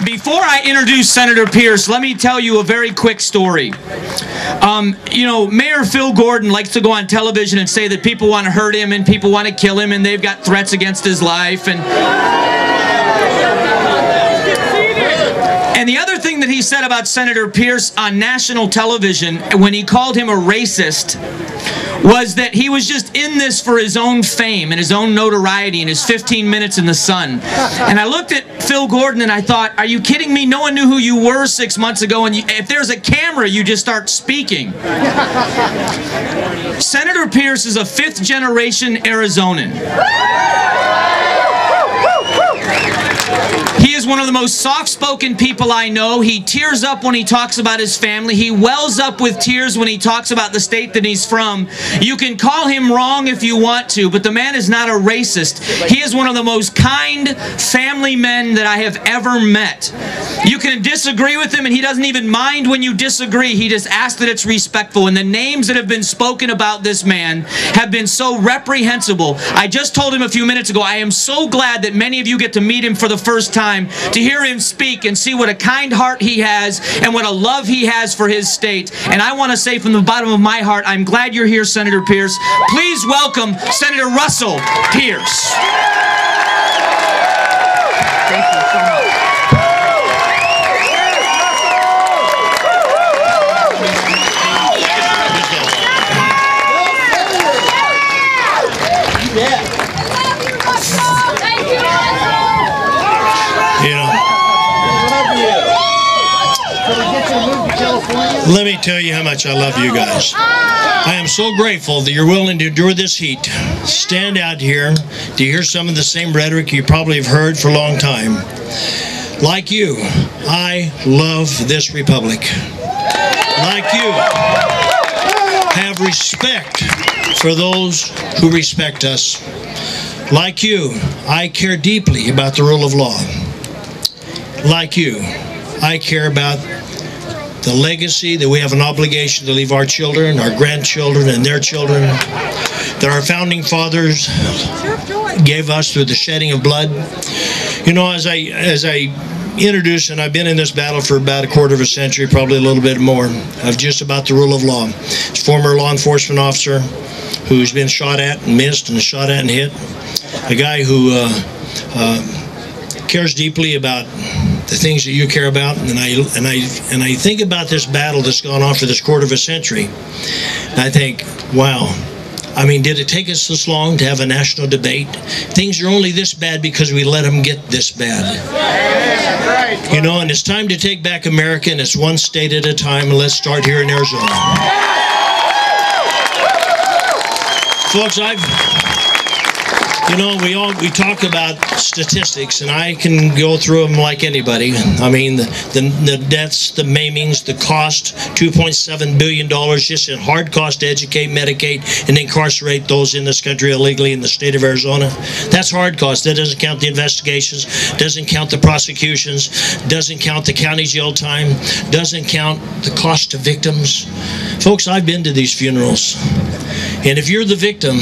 Before I introduce Senator Pearce, let me tell you a very quick story. You know, Mayor Phil Gordon likes to go on television and say that people want to hurt him and people want to kill him and they've got threats against his life. And the other thing that he said about Senator Pearce on national television when he called him a racist was that he was just in this for his own fame and his own notoriety and his 15 minutes in the sun. And I looked at Phil Gordon and I thought, are you kidding me? No one knew who you were 6 months ago, and if there's a camera, you just start speaking. Senator Pearce is a fifth-generation Arizonan. He is one of the most soft-spoken people I know. He tears up when he talks about his family. He wells up with tears when he talks about the state that he's from. You can call him wrong if you want to, but the man is not a racist. He is one of the most kind family men that I have ever met. You can disagree with him, and he doesn't even mind when you disagree. He just asks that it's respectful. And the names that have been spoken about this man have been so reprehensible. I just told him a few minutes ago, I am so glad that many of you get to meet him for the first time, to hear him speak and see what a kind heart he has and what a love he has for his state. And I want to say from the bottom of my heart, I'm glad you're here, Senator Pearce. Please welcome Senator Russell Pearce. Thank you so much. Let me tell you how much I love you guys. I am so grateful that you're willing to endure this heat, stand out here to hear some of the same rhetoric you probably have heard for a long time. Like you, I love this republic. Like you, have respect for those who respect us. Like you, I care deeply about the rule of law. Like you, I care about the legacy that we have an obligation to leave our children, our grandchildren, and their children, that our founding fathers gave us through the shedding of blood. You know, as I introduced, and I've been in this battle for about a quarter of a century, probably a little bit more, of just about the rule of law. As a former law enforcement officer who's been shot at and missed and shot at and hit, a guy who cares deeply about the things that you care about, and I think about this battle that's gone on for this quarter of a century, and I think, wow, I mean, did it take us this long to have a national debate? Things are only this bad because we let them get this bad. You know, and it's time to take back America, and it's one state at a time, and let's start here in Arizona. Folks, you know, we talk about statistics, and I can go through them like anybody. I mean, the deaths, the maimings, the cost, $2.7 billion just in hard cost to educate, medicate, and incarcerate those in this country illegally in the state of Arizona. That's hard cost. That doesn't count the investigations, doesn't count the prosecutions, doesn't count the county jail time, doesn't count the cost to victims. Folks, I've been to these funerals, and if you're the victim,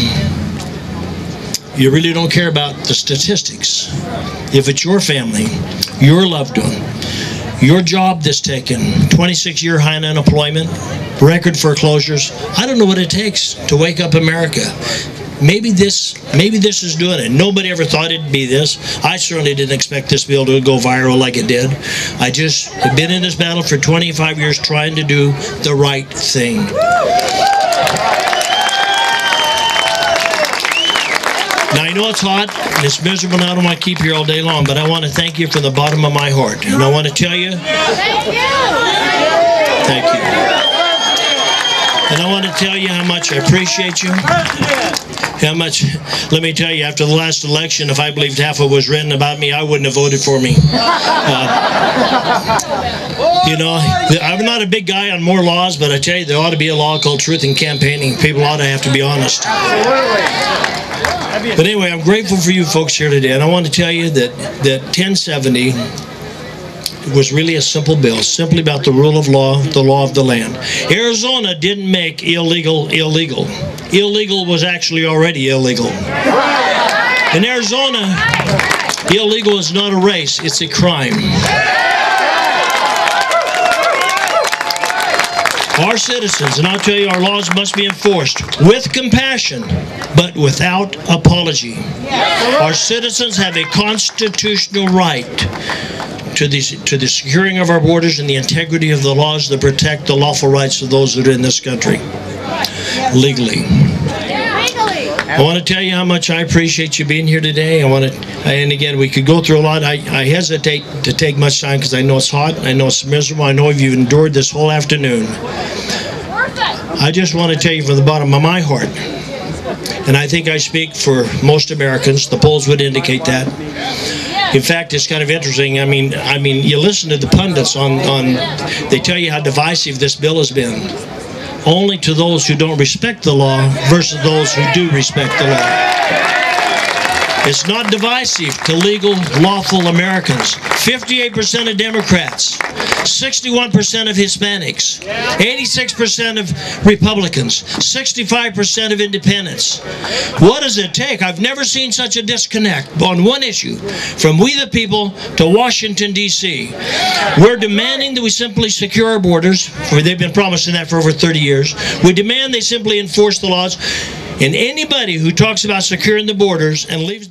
you really don't care about the statistics. If it's your family, your loved one, your job that's taken, 26-year high unemployment, record foreclosures, I don't know what it takes to wake up America. Maybe this is doing it. Nobody ever thought it'd be this. I certainly didn't expect this bill to go viral like it did. I just have been in this battle for 25 years trying to do the right thing. Now, I know it's hot, and it's miserable, and I don't want to keep you here all day long, but I want to thank you from the bottom of my heart. And I want to tell you, thank you. And I want to tell you how much I appreciate you. How much, let me tell you, after the last election, if I believed half of what was written about me, I wouldn't have voted for me. You know, I'm not a big guy on more laws, but I tell you, there ought to be a law called truth in campaigning. People ought to have to be honest. But anyway, I'm grateful for you folks here today, and I want to tell you that 1070 was really a simple bill, simply about the rule of law, the law of the land. Arizona didn't make illegal illegal. Illegal was actually already illegal. In Arizona, Illegal is not a race, it's a crime. Our citizens, and I'll tell you, our laws must be enforced with compassion, but without apology. Our citizens have a constitutional right to the securing of our borders and the integrity of the laws that protect the lawful rights of those that are in this country legally. I want to tell you how much I appreciate you being here today. And again, we could go through a lot. I hesitate to take much time because I know it's hot. I know it's miserable. I know you've endured this whole afternoon. I just want to tell you from the bottom of my heart, and I think I speak for most Americans, the polls would indicate that. In fact, it's kind of interesting. I mean, you listen to the pundits they tell you how divisive this bill has been. Only to those who don't respect the law versus those who do respect the law. It's not divisive to legal, lawful Americans. 58% of Democrats, 61% of Hispanics, 86% of Republicans, 65% of independents. What does it take? I've never seen such a disconnect on one issue, from we the people to Washington, D.C. We're demanding that we simply secure our borders. They've been promising that for over 30 years. We demand they simply enforce the laws. And anybody who talks about securing the borders and leaves